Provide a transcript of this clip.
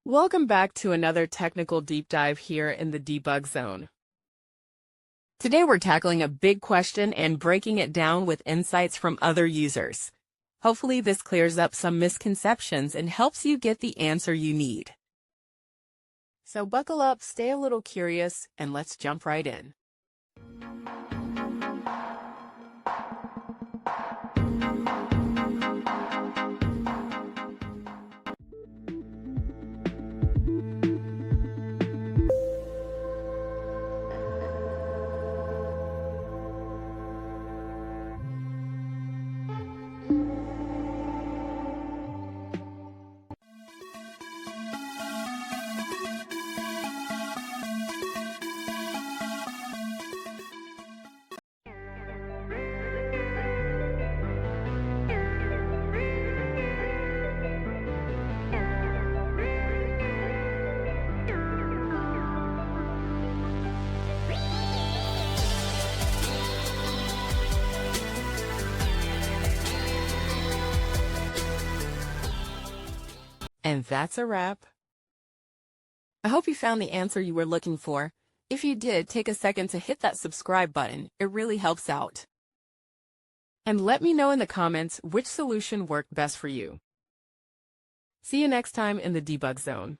Welcome back to another technical deep dive here in the Debug Zone. Today we're tackling a big question and breaking it down with insights from other users. Hopefully this clears up some misconceptions and helps you get the answer you need. So buckle up, stay a little curious, and let's jump right in. And that's a wrap. I hope you found the answer you were looking for. If you did, take a second to hit that subscribe button. It really helps out. And let me know in the comments which solution worked best for you. See you next time in the Debug Zone.